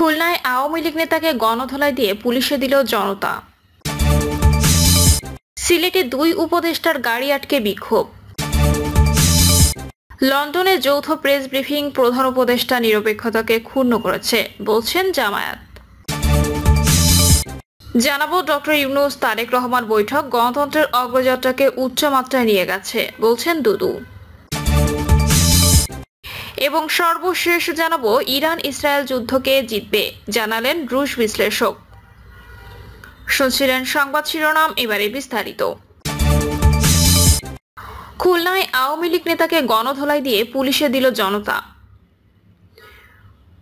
খুলনায় আওয়ামী লীগ নেতাকে গণধোলাই দিয়ে পুলিশে দিল জনতা। সিলেটে দুই উপদেষ্টার গাড়ি আটকে বিক্ষোভ। লন্ডনে যৌথ প্রেস ব্রিফিং, প্রধান উপদেষ্টা নিরপেক্ষতাকে ক্ষুণ্ণ করেছে বলছেন জামায়াত। জানাবো ডক্টর ইউনূস তারেক রহমান বৈঠক গণতন্ত্রের অগ্রযাত্রাকে উচ্চ মাত্রায় নিয়ে গেছে বলছেন দুদু। এবং সর্বশেষ জানাবো ইরান ইসরায়েল যুদ্ধকে জিতবে জানালেন রুশ বিশ্লেষক। শুনছিলেন সংবাদ শিরোনাম, এবারে বিস্তারিত। খুলনায় আওয়ামী লীগ নেতাকে গণধোলাই দিয়ে পুলিশে দিল জনতা।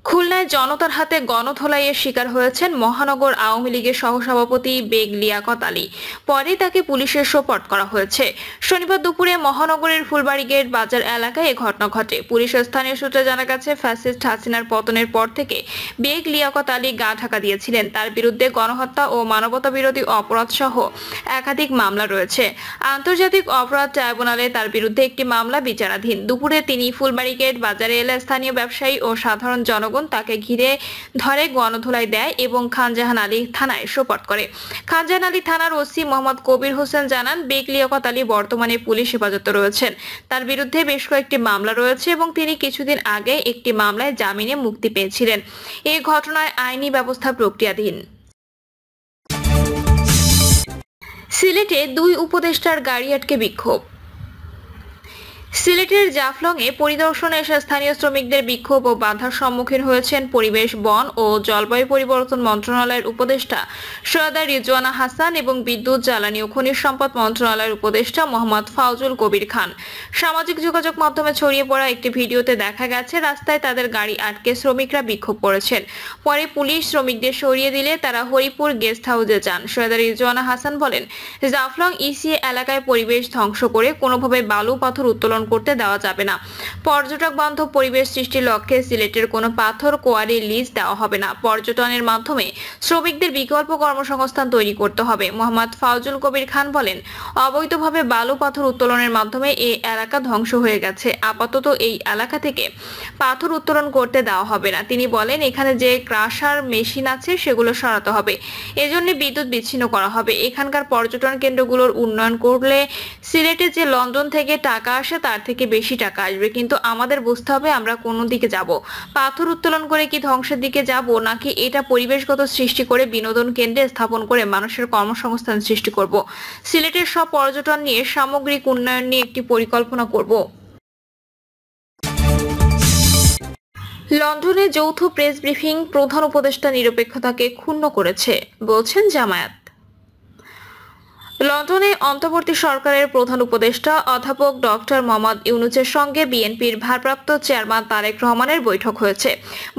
খুলনায় জনতার হাতে গণধোলাইয়ের শিকার হয়েছেন মহানগর আওয়ামী লীগের সহসভাপতি বেগ লিয়াকত আলী। পরে তাকে পুলিশের সোপর্দ করা হয়েছে। শনিবার দুপুরে মহানগরের ফুলবাড়ি গেট বাজার এলাকায় এ ঘটনা ঘটে। পুলিশের স্থানীয় সূত্রে জানা গেছে, ফ্যাসিস্ট হাসিনার পতনের পর থেকে বেগ লিয়াকত আলী গা ঢাকা দিয়েছিলেন। তার বিরুদ্ধে গণহত্যা ও মানবতা বিরোধী অপরাধ সহ একাধিক মামলা রয়েছে। আন্তর্জাতিক অপরাধ ট্রাইব্যুনালে তার বিরুদ্ধে একটি মামলা বিচারাধীন। দুপুরে তিনি ফুলবাড়ি গেট বাজারে এলে স্থানীয় ব্যবসায়ী ও সাধারণ জনগণ তাকে ঘিরে ধরে গণধোলাই দেয় এবং খানজাহান আলী থানায় সোপর্দ করে। খানজাহান আলী থানার ওসি মোহাম্মদ কবির হোসেন জানান, বেগ লিয়াকত আলী বর্তমানে পুলিশ হেফাজতে রয়েছেন। তার বিরুদ্ধে বেশ কয়েকটি মামলা রয়েছে এবং তিনি কিছুদিন আগে একটি মামলায় জামিনে মুক্তি পেয়েছিলেন। এই ঘটনায় আইনি ব্যবস্থা প্রক্রিয়াধীন। সিলেটে দুই উপদেষ্টার গাড়ি আটকে বিক্ষোভ। সিলেটের জাফলংয়ে পরিদর্শনে এসে স্থানীয় শ্রমিকদের বিক্ষোভ ও বাধার সম্মুখীন হয়েছেন পরিবেশ, বন ও জলবায়ু পরিবর্তন মন্ত্রণালয়ের উপদেষ্টা সৈয়দা রিজওয়ানা হাসান এবং বিদ্যুৎ, জ্বালানি ও খনিজ সম্পদ মন্ত্রণালয়ের উপদেষ্টা মোহাম্মদ ফাউজুল কবির খান। সামাজিক যোগাযোগ মাধ্যমে ছড়িয়ে পড়া একটি ভিডিওতে দেখা গেছে, রাস্তায় তাদের গাড়ি আটকে শ্রমিকরা বিক্ষোভ করেছেন। পরে পুলিশ শ্রমিকদের সরিয়ে দিলে তারা হরিপুর গেস্ট হাউসে যান। সৈয়দা রিজওয়ানা হাসান বলেন, জাফলং ইসিএ এলাকায় পরিবেশ ধ্বংস করে কোনোভাবে বালু পাথর উত্তোলন করতে দেওয়া যাবে না। পর্যটক বান্ধব পরিবেশ সৃষ্টির লক্ষ্যে সিলেটের কোনো পাথর কোয়ারি লিজ দেওয়া হবে না। পর্যটনের মাধ্যমে শ্রমিকদের বিকল্প কর্মসংস্থান তৈরি করতে হবে। মোহাম্মদ ফাউজুল কবির খান বলেন, অবৈধভাবে বালু পাথর উত্তোলনের মাধ্যমে এই এলাকা ধ্বংস হয়ে গেছে। আপাতত এই এলাকা থেকে পাথর উত্তোলন করতে দেওয়া হবে না। তিনি বলেন, এখানে যে ক্রাশার মেশিন আছে সেগুলো সরাতে হবে। এজন্য বিদ্যুৎ বিচ্ছিন্ন করা হবে। এখানকার পর্যটন কেন্দ্রগুলোর উন্নয়ন করলে সিলেটে যে লন্ডন থেকে টাকা আসে তার থেকে বেশি টাকা আসবে। কিন্তু আমাদের বুঝতে হবে আমরা কোন দিকে যাব। পাথর উত্তোলন করে কি ধ্বংসের দিকে যাব, নাকি এটা পরিবেশগত সৃষ্টি করে বিনোদন কেন্দ্রে স্থাপন করে মানুষের কর্মসংস্থান সৃষ্টি করব। সিলেটের সব পর্যটন নিয়ে সামগ্রিক উন্নয়ন নিয়ে একটি পরিকল্পনা করব। লন্ডনে যৌথ প্রেস ব্রিফিং, প্রধান উপদেষ্টা নিরপেক্ষতাকে ক্ষুণ্ণ করেছে বলছেন জামায়াত। লন্ডনে অন্তর্বর্তী সরকারের প্রধান উপদেষ্টা অধ্যাপক ডক্টর মোহাম্মদ ইউনূসের সঙ্গে বিএনপির ভারপ্রাপ্ত চেয়ারম্যান তারেক রহমানের বৈঠক হয়েছে।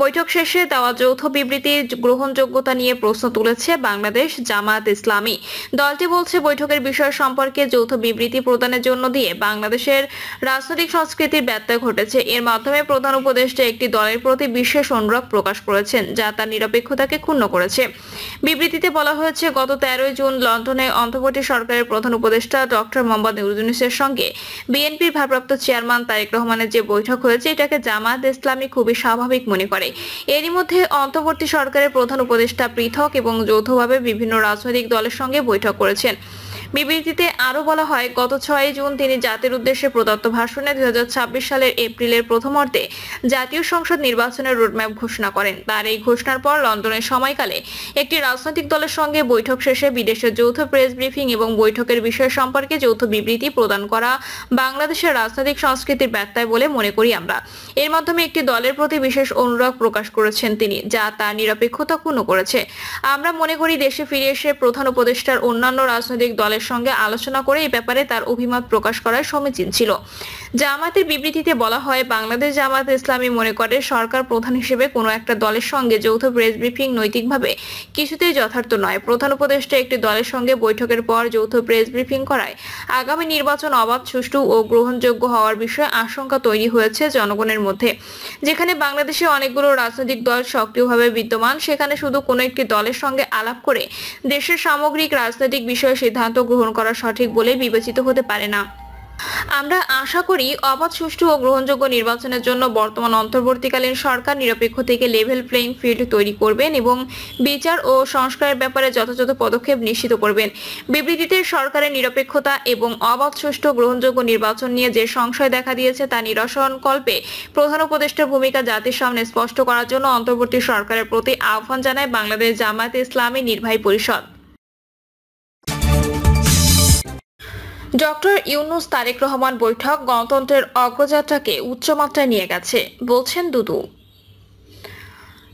বৈঠক শেষে দেওয়া যৌথ বিবৃতির গ্রহণযোগ্যতা নিয়ে প্রশ্ন তুলেছে বাংলাদেশ জামায়াত ইসলামী। দলটি বলছে, বৈঠকের বিষয় সম্পর্কে যৌথ বিবৃতি প্রদানের জন্য দিয়ে বাংলাদেশের রাজনৈতিক সংস্কৃতির ব্যত্যয় ঘটেছে। এর মাধ্যমে প্রধান উপদেষ্টা একটি দলের প্রতি বিশেষ অনুরাগ প্রকাশ করেছেন, যা তার নিরপেক্ষতাকে ক্ষুণ্ণ করেছে। বিবৃতিতে বলা হয়েছে, গত 13 জুন লন্ডনে অন্তর্বর্তী সরকারের প্রধান উপদেষ্টা ডক্টর মোহাম্মদ ইউনূসের সঙ্গে বিএনপির ভারপ্রাপ্ত চেয়ারম্যান তারেক রহমানের যে বৈঠক হয়েছে, এটাকে জামায়াত ইসলামী খুবই স্বাভাবিক মনে করে। এরই মধ্যে অন্তর্বর্তী সরকারের প্রধান উপদেষ্টা পৃথক এবং যৌথভাবে বিভিন্ন রাজনৈতিক দলের সঙ্গে বৈঠক করেছেন। বিবৃতিতে আরো বলা হয়, গত 6 জুন তিনি জাতির উদ্দেশ্যে প্রদত্ত ভাষণে 2026 সালের এপ্রিলের প্রথমার্ধে জাতীয় সংসদ নির্বাচনের রোডম্যাপ ঘোষণা করেন। তার এই ঘোষণার পর লন্ডনের সময়কালে একটি রাজনৈতিক দলের সঙ্গে বৈঠক শেষে বিদেশের যৌথ প্রেস ব্রিফিং এবং বৈঠকের বিষয় সম্পর্কে যৌথ বিবৃতি প্রদান করা বাংলাদেশের রাজনৈতিক সংস্কৃতির ব্যত্যয় বলে মনে করি আমরা। এর মাধ্যমে একটি দলের প্রতি বিশেষ অনুরাগ প্রকাশ করেছেন তিনি, যা তার নিরপেক্ষতা ক্ষুণ্ণ করেছে। আমরা মনে করি দেশে ফিরে এসে প্রধান উপদেষ্টার অন্যান্য রাজনৈতিক দলের সঙ্গে আলোচনা করে এই ব্যাপারে তার অভিমত প্রকাশ করার সমীচীন ছিল। জামায়াতের বিবৃতিতে বলা হয়, বাংলাদেশ জামায়াত ইসলামী মনে করে সরকার প্রধান হিসেবে কোনো একটা দলের সঙ্গে যৌথ প্রেস ব্রিফিং নৈতিকভাবে কিছুতেই যথার্থ নয়। প্রধান উপদেষ্টা একটি দলের সঙ্গে বৈঠকের পর যৌথ প্রেস ব্রিফিং করায় আগামী নির্বাচন অবাধ, সুষ্ঠু ও গ্রহণযোগ্য হওয়ার বিষয়ে আশঙ্কা তৈরি হয়েছে জনগণের মধ্যে। যেখানে বাংলাদেশে অনেকগুলো রাজনৈতিক দল সক্রিয়ভাবে বিদ্যমান, সেখানে শুধু কোনো একটি দলের সঙ্গে আলাপ করে দেশের সামগ্রিক রাজনৈতিক বিষয়ে সিদ্ধান্ত গ্রহণ করা সঠিক বলে বিবেচিত হতে পারে না। আমরা আশা করি অবাধ, সুষ্ঠু ও গ্রহণযোগ্য নির্বাচনের জন্য বর্তমান অন্তর্বর্তীকালীন সরকার নিরপেক্ষ থেকে লেভেল প্লেইং ফিল্ড তৈরি করবেন এবং বিচার ও সংস্কারের ব্যাপারে যথাযথ পদক্ষেপ নিশ্চিত করবেন। বিবৃতিতে সরকারের নিরপেক্ষতা এবং অবাধ, সুষ্ঠু গ্রহণযোগ্য নির্বাচন নিয়ে যে সংশয় দেখা দিয়েছে তা নিরসনকল্পে প্রধান উপদেষ্টার ভূমিকা জাতির সামনে স্পষ্ট করার জন্য অন্তর্বর্তী সরকারের প্রতি আহ্বান জানায় বাংলাদেশ জামায়াতে ইসলামী নির্বাহী পরিষদ। ডক্টর ইউনূস তারেক রহমান বৈঠক গণতন্ত্রের অগ্রযাত্রাকে উচ্চমাত্রায় নিয়ে গেছে, বলছেন দুদু।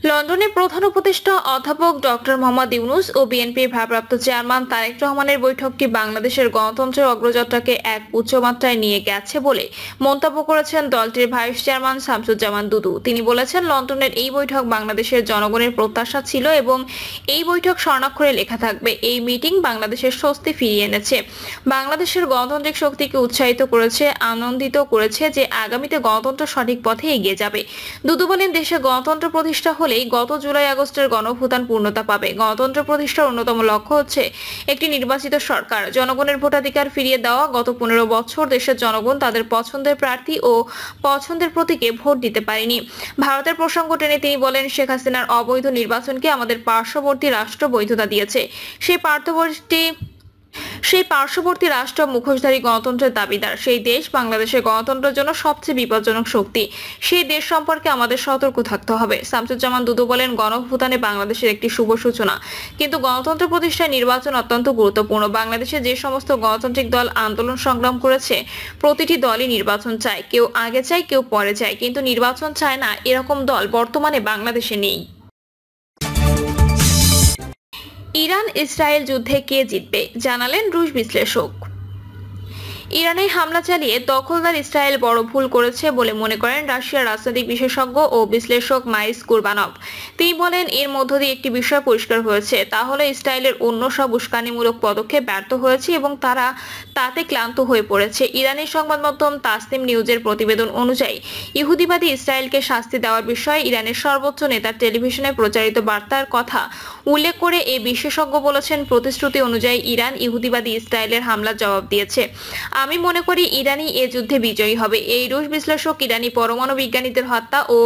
লন্ডনে প্রধান উপদেষ্টা অধ্যাপক ডক্টর মোহাম্মদ ইউনূস ও বিএনপির ভারপ্রাপ্ত চেয়ারম্যান তারেক রহমানের বৈঠকটি বাংলাদেশের গণতন্ত্রের অগ্রযাত্রাকে এক উচ্চমাত্রায় নিয়ে গেছে বলে মন্তব্য করেছেন দলটির ভাইস চেয়ারম্যান শামসুজ্জামান দুদু। তিনি বলেছেন, লন্ডনের এই বৈঠক বাংলাদেশের জনগণের প্রত্যাশা ছিল এবং এই বৈঠক স্বর্ণাক্ষরে লেখা থাকবে। এই মিটিং বাংলাদেশের স্বস্তি ফিরিয়ে এনেছে, বাংলাদেশের গণতান্ত্রিক শক্তিকে উৎসাহিত করেছে, আনন্দিত করেছে যে আগামীতে গণতন্ত্র সঠিক পথে এগিয়ে যাবে। দুদু বলেন, দেশে গণতন্ত্র প্রতিষ্ঠা হলেই গত জুলাই আগস্টের গণঅভ্যুত্থান পূর্ণতা পাবে। গণতন্ত্র প্রতিষ্ঠার অন্যতম লক্ষ্য হচ্ছে একটি নির্বাচিত সরকার, জনগণের ভোটাধিকার ফিরিয়ে দেওয়া। গত 15 বছর দেশের জনগণ তাদের পছন্দের প্রার্থী ও পছন্দের প্রতীকে ভোট দিতে পারেনি। ভারতের প্রসঙ্গ টেনে তিনি বলেন, শেখ হাসিনার অবৈধ নির্বাচনকে আমাদের পার্শ্ববর্তী রাষ্ট্র বৈধতা দিয়েছে। সেই পার্শ্ববর্তী রাষ্ট্র মুখোশধারী গণতন্ত্রের দাবিদার। সেই দেশ বাংলাদেশের গণতন্ত্রের জন্য সবচেয়ে বিপজ্জনক শক্তি। সেই দেশ সম্পর্কে আমাদের সতর্ক থাকতে হবে। শামসুজ্জামান দুদু বলেন, গণঅভ্যুত্থানে বাংলাদেশের একটি শুভ সূচনা, কিন্তু গণতন্ত্র প্রতিষ্ঠায় নির্বাচন অত্যন্ত গুরুত্বপূর্ণ। বাংলাদেশে যে সমস্ত গণতান্ত্রিক দল আন্দোলন সংগ্রাম করেছে, প্রতিটি দলই নির্বাচন চায়। কেউ আগে চায়, কেউ পরে চায়, কিন্তু নির্বাচন চায় না এরকম দল বর্তমানে বাংলাদেশে নেই। ইরান ইসরায়েল যুদ্ধে কে জিতবে জানালেন রুশ বিশ্লেষক। ইরানে হামলা চালিয়ে দখলদার ইসরায়েল বড় ভুল করেছে বলে মনে করেন রাশিয়ার রাজনৈতিক বিশেষজ্ঞ ও বিশ্লেষক মাইস কুরবানভ। তিনি বলেন, এর মধ্য দিয়ে একটি বিষয় পরিষ্কার হয়েছে, তা হলো ইসরায়েলের অন্য সব উস্কানিমূলক পদক্ষেপ ব্যর্থ হয়েছে এবং তারা তাতে ক্লান্ত হয়ে পড়েছে। ইরানি সংবাদ মাধ্যম তাসনিম নিউজের প্রতিবেদন অনুযায়ী ইহুদিবাদী ইসরায়েলকে শাস্তি দেওয়ার বিষয়ে ইরানের সর্বোচ্চ নেতার টেলিভিশনে প্রচারিত বার্তার কথা উল্লেখ করে এই বিশেষজ্ঞ বলেছেন, প্রতিশ্রুতি অনুযায়ী ইরান ইহুদিবাদী ইসরায়েলের হামলার জবাব দিয়েছে। আমি মনে করি ইরানই এ যুদ্ধে বিজয়ী হবে। এই রুশ বিশ্লেষক ইরানি পরমাণু বিজ্ঞানীদের হত্যা ও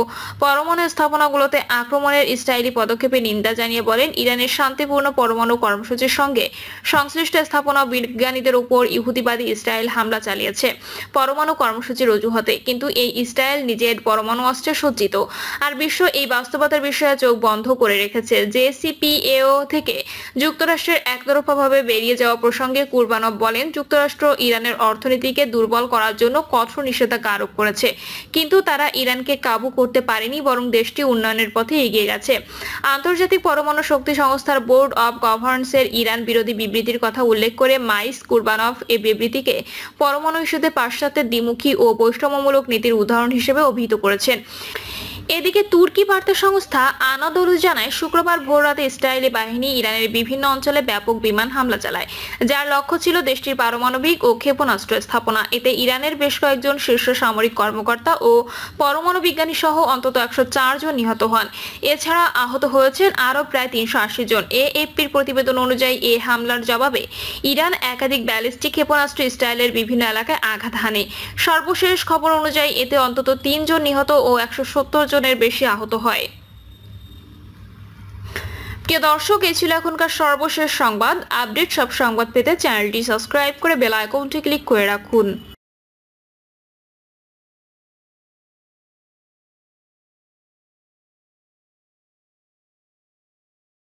পরমাণু স্থাপনাগুলোতে আক্রমণের ইসরায়েলি পদক্ষেপে নিন্দা জানিয়ে বলেন, ইরানের শান্তিপূর্ণ পরমাণু কর্মসূচির সঙ্গে সংশ্লিষ্ট স্থাপনা বিজ্ঞানীদের উপর ইহুদিবাদী ইসরায়েল হামলা চালিয়েছে পরমাণু কর্মসূচির অজুহাতে, কিন্তু এই ইসরায়েল নিজের পরমাণু অস্ত্রে সজ্জিত। আর বিশ্ব এই বাস্তবতার বিষয়ে চোখ বন্ধ করে রেখেছে। জেসিপিওএ থেকে যুক্তরাষ্ট্রের একতরফাভাবে বেরিয়ে যাওয়া প্রসঙ্গে কুরবানভ বলেন, যুক্তরাষ্ট্র ইরানের অর্থনীতিকে দুর্বল করার জন্য কঠোর নিষেধাজ্ঞা আরোপ করেছে, কিন্তু তারা ইরানকে কাবু করতে পারেনি, বরং দেশটি উন্নয়নের পথে এগিয়ে গেছে। আন্তর্জাতিক পরমাণু শক্তি সংস্থার বোর্ড অব গভর্নরেন্সের ইরান বিরোধী বিবৃতির কথা উল্লেখ করে মাইস কুরবানভ এই বিবৃতিকে পরমাণু ইস্যুতে পাশ্চাত্যের দ্বিমুখী ও বৈষম্যমূলক নীতির উদাহরণ হিসেবে অভিহিত করেছেন। এদিকে তুর্কি বার্তা সংস্থা আনাদোলু জানায়, শুক্রবার ভোররাতে ইসরায়েলি বাহিনী ইরানের বিভিন্ন অঞ্চলে ব্যাপক বিমান হামলা চালায়, যার লক্ষ্য ছিল দেশটির পারমাণবিক ও ক্ষেপণাস্ত্র স্থাপনা। এতে ইরানের বেশ কয়েকজন শীর্ষ সামরিক কর্মকর্তা ও পরমাণু বিজ্ঞানী সহ অন্তত 104 জন নিহত হন। এছাড়া আহত হয়েছেন আরও প্রায় 380 জন। এএফপির প্রতিবেদন অনুযায়ী এই হামলার জবাবে ইরান একাধিক ব্যালিস্টিক ক্ষেপণাস্ত্র ইসরায়েলের বিভিন্ন এলাকায় আঘাত হানে। সর্বশেষ খবর অনুযায়ী এতে অন্তত 3 জন নিহত ও 170 জনের বেশি আহত হয়। প্রিয় দর্শক, এই ছিল এখনকার সর্বশেষ সংবাদ। আপডেট সব সংবাদ পেতে চ্যানেলটি সাবস্ক্রাইব করে বেল আইকনটি ক্লিক করে রাখুন।